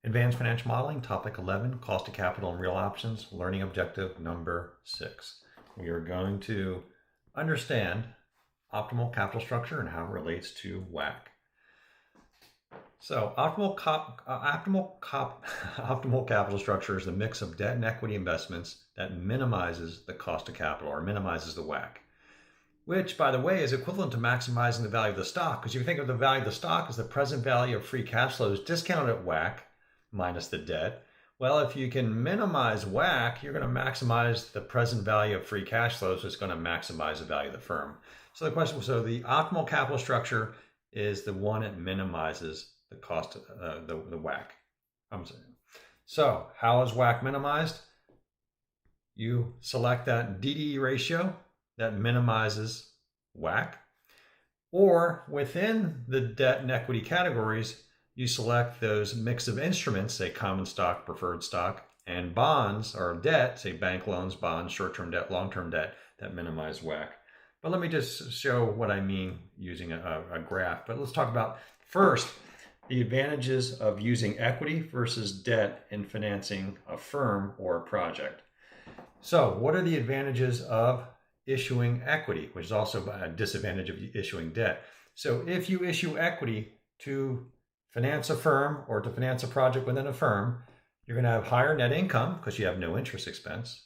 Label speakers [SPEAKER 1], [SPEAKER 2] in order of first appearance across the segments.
[SPEAKER 1] Advanced Financial Modeling, Topic 11, Cost of Capital and Real Options, Learning Objective number 6. We are going to understand optimal capital structure and how it relates to WACC. So optimal capital structure is the mix of debt and equity investments that minimizes the cost of capital or minimizes the WACC, which, by the way, is equivalent to maximizing the value of the stock. Because if you think of the value of the stock as the present value of free cash flows discounted at WACC minus the debt, well, if you can minimize WACC, you're going to maximize the present value of free cash flows, so it's going to maximize the value of the firm. So the optimal capital structure is the one that minimizes the cost of the WACC. So how is WACC minimized? You select that DDE ratio that minimizes WACC, or within the debt and equity categories, you select those mix of instruments, say common stock, preferred stock, and bonds or debt, say bank loans, bonds, short-term debt, long-term debt, that minimize WACC. But let me just show what I mean using a graph. But let's talk about first the advantages of using equity versus debt in financing a firm or a project. So what are the advantages of issuing equity, which is also a disadvantage of issuing debt? So if you issue equity to finance a firm or to finance a project within a firm, you're going to have higher net income because you have no interest expense.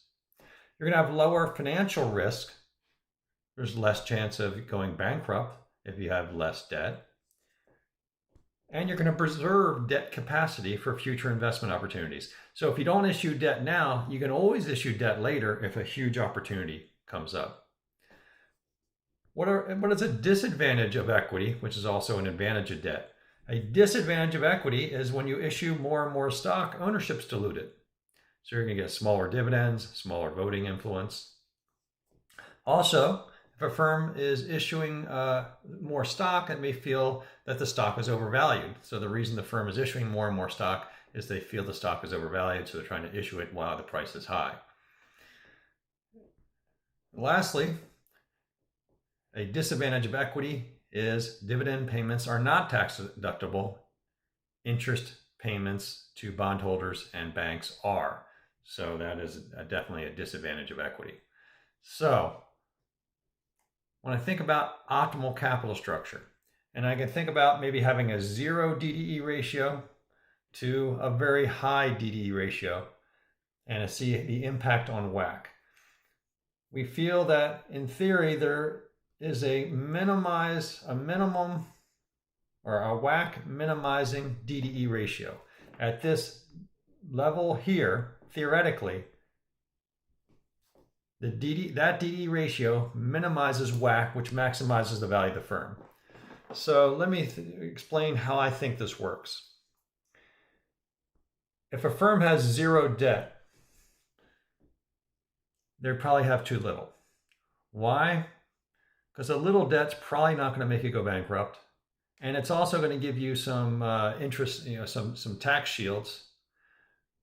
[SPEAKER 1] You're going to have lower financial risk. There's less chance of going bankrupt if you have less debt. And you're going to preserve debt capacity for future investment opportunities. So if you don't issue debt now, you can always issue debt later if a huge opportunity comes up. What is a disadvantage of equity, which is also an advantage of debt? A disadvantage of equity is when you issue more and more stock, ownership's diluted. So you're going to get smaller dividends, smaller voting influence. Also, if a firm is issuing more stock, it may feel that the stock is overvalued. So the reason the firm is issuing more and more stock is they feel the stock is overvalued, so they're trying to issue it while the price is high. Lastly, a disadvantage of equity is dividend payments are not tax deductible. Interest payments to bondholders and banks are. So that is definitely a disadvantage of equity. So when I think about optimal capital structure, and I can think about maybe having a 0 DDE ratio to a very high DDE ratio, and I see the impact on WACC. We feel that in theory there is a minimum or a WACC minimizing DDE ratio. At this level here, theoretically, that DDE ratio minimizes WACC, which maximizes the value of the firm. So let me explain how I think this works. If a firm has 0 debt, they probably have too little. Why? Because a little debt's probably not going to make you go bankrupt. And it's also going to give you some interest, some tax shields.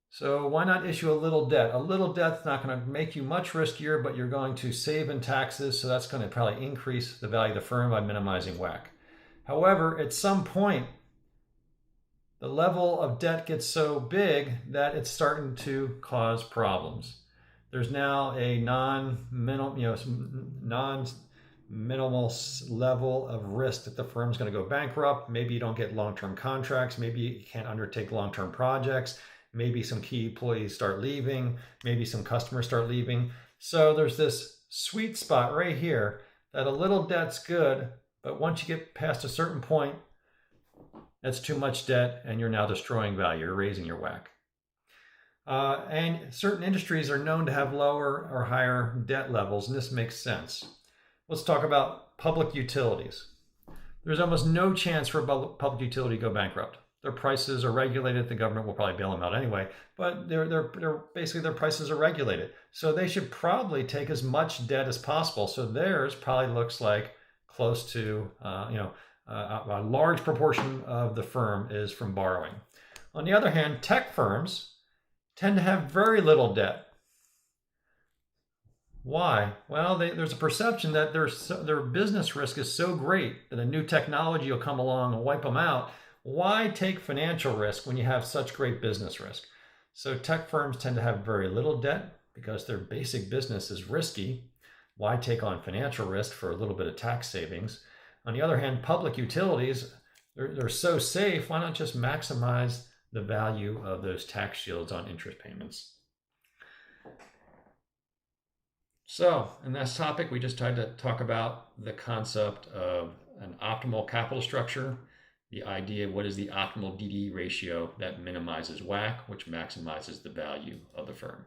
[SPEAKER 1] So why not issue a little debt? A little debt's not going to make you much riskier, but you're going to save in taxes. So that's going to probably increase the value of the firm by minimizing WACC. However, at some point, the level of debt gets so big that it's starting to cause problems. There's now a non-minimal level of risk that the firm's going to go bankrupt. Maybe you don't get long-term contracts. Maybe you can't undertake long-term projects. Maybe some key employees start leaving. Maybe some customers start leaving. So there's this sweet spot right here that a little debt's good, but once you get past a certain point, that's too much debt and you're now destroying value. You're raising your WACC. And certain industries are known to have lower or higher debt levels, and this makes sense. Let's talk about public utilities. There's almost no chance for a public utility to go bankrupt. Their prices are regulated. The government will probably bail them out anyway, but basically their prices are regulated. So they should probably take as much debt as possible. So theirs probably looks like close to, a large proportion of the firm is from borrowing. On the other hand, tech firms tend to have very little debt. Why? Well, there's a perception that their business risk is so great that a new technology will come along and wipe them out. why take financial risk when you have such great business risk? So tech firms tend to have very little debt because their basic business is risky. Why take on financial risk for a little bit of tax savings? On the other hand, public utilities, they're so safe. Why not just maximize the value of those tax shields on interest payments? So, in this topic, we just tried to talk about the concept of an optimal capital structure, the idea of what is the optimal DD ratio that minimizes WACC, which maximizes the value of the firm.